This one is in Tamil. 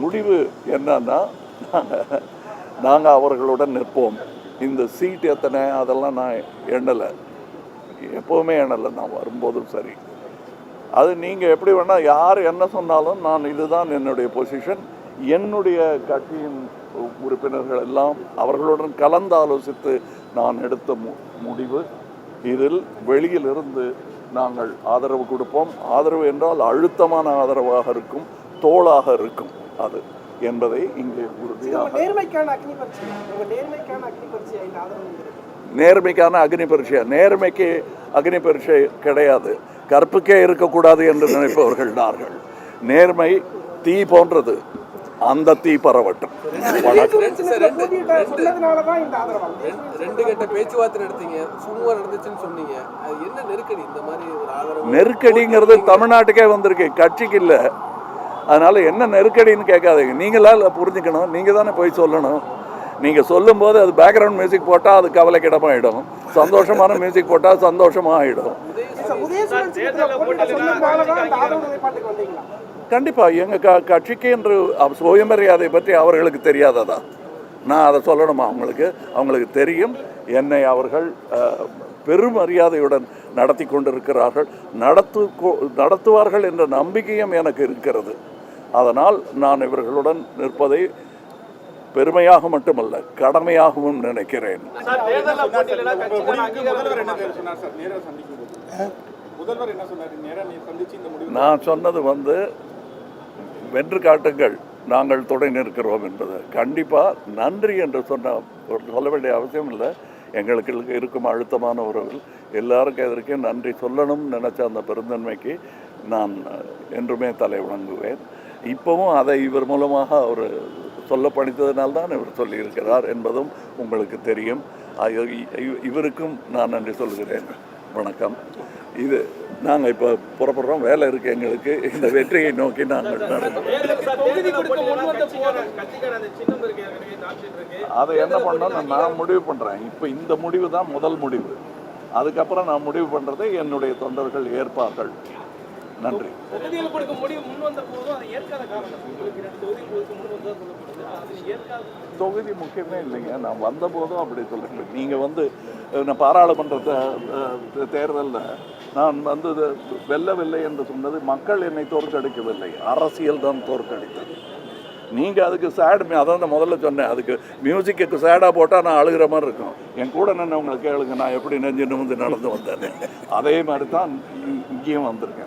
முடிவு என்னன்னா, நாங்கள் அவர்களுடன் நிற்போம். இந்த சீட் எத்தனை அதெல்லாம் நான் எண்ணலை, எப்போவுமே எண்ணலை. நான் வரும்போதும் சரி, அது நீங்கள் எப்படி வேணால் யார் என்ன சொன்னாலும் நான் இதுதான் என்னுடைய பொசிஷன். என்னுடைய கட்சியின் உறுப்பினர்கள் எல்லாம் அவர்களுடன் கலந்து ஆலோசித்து நான் எடுத்த முடிவு. இதில் வெளியிலிருந்து நாங்கள் ஆதரவு கொடுப்போம். ஆதரவு என்றால் அழுத்தமான ஆதரவாக இருக்கும், தோளாக இருக்கும் அது என்பதை இங்கே உறுதியாக. நேர்மைக்கான அக்னி பரீட்சை, நேர்மைக்கு அக்னி பரீட்சை கிடையாது. கற்புக்கே இருக்கக்கூடாது என்று நினைப்பவர்கள் நார்கள். நேர்மை தீ போன்றது, அந்த தீ பரவட்டும். நெருக்கடிங்கிறது தமிழ்நாட்டுக்கே வந்திருக்கு, கட்சிக்கு இல்லை. அதனால என்ன நெருக்கடின்னு கேட்காதீங்க. நீங்களா புரிஞ்சுக்கணும், நீங்கள் தானே போய் சொல்லணும். நீங்கள் சொல்லும்போது அது பேக்ரவுண்ட் மியூசிக் போட்டால் அது கவலைக்கிடமாகிடும், சந்தோஷமான மியூசிக் போட்டால் சந்தோஷமாக ஆகிடும். கண்டிப்பாக எங்கள் கட்சிக்கு என்று சுயமரியாதை பற்றி அவர்களுக்கு தெரியாததா? நான் அதை சொல்லணுமா? அவங்களுக்கு தெரியும். என்னை அவர்கள் பெருமரியாதையுடன் நடத்தி கொண்டிருக்கிறார்கள், நடத்துவார்கள் என்ற நம்பிக்கையும் எனக்கு இருக்கிறது. அதனால் நான் இவர்களுடன் நிற்பதை பெருமையாக மட்டுமல்ல, கடமையாகவும் நினைக்கிறேன். நான் சொன்னது வென்று காட்டுங்கள், நாங்கள் துணை நிற்கிறோம் என்பது. கண்டிப்பாக நன்றி என்று சொல்ல வேண்டிய அவசியம் இல்லை. எங்களுக்கு இருக்கும் அழுத்தமான உறவில் எல்லாருக்கும் எதற்கே நன்றி சொல்லணும்னு நினச்ச அந்த பெருந்தன்மைக்கு நான் என்றுமே தலை வணங்குவேன். இப்போவும் அதை இவர் மூலமாக அவர் சொல்ல படித்ததினால்தான் இவர் சொல்லியிருக்கிறார் என்பதும் உங்களுக்கு தெரியும். இவருக்கும் நான் நன்றி சொல்கிறேன். வணக்கம். இது நாங்கள் இப்போ புறப்படுறோம், வேலை இருக்குது எங்களுக்கு. இந்த வெற்றியை நோக்கி நாங்கள் அதை என்ன பண்ணோம் நான் முடிவு பண்ணுறேன். இப்போ இந்த முடிவு தான் முதல் முடிவு. அதுக்கப்புறம் நான் முடிவு பண்ணுறதை என்னுடைய தொண்டர்கள் ஏற்பார்கள். நன்றி. தொகுதி முக்கியமே இல்லைங்க. நான் வந்த போதும் அப்படி சொல்லுங்க. நீங்கள் நான் பாராளுமன்ற தேர்தலில் நான் வெல்லவில்லை என்று சொன்னது மக்கள் என்னை தோற்கடிக்கவில்லை, அரசியல் தான் தோற்கடித்தது. நீங்கள் அதுக்கு சேட், அதான் முதல்ல சொன்னேன், அதுக்கு மியூசிக்கு சேடாக போட்டால் நான் அழுகிற மாதிரி இருக்கும். என் கூட நின்று உங்களுக்கு கேளுங்க, நான் எப்படி நெஞ்சு நிமிந்து நடந்து வந்தேன். அதே மாதிரி தான் இங்கேயும் வந்திருக்கேன்.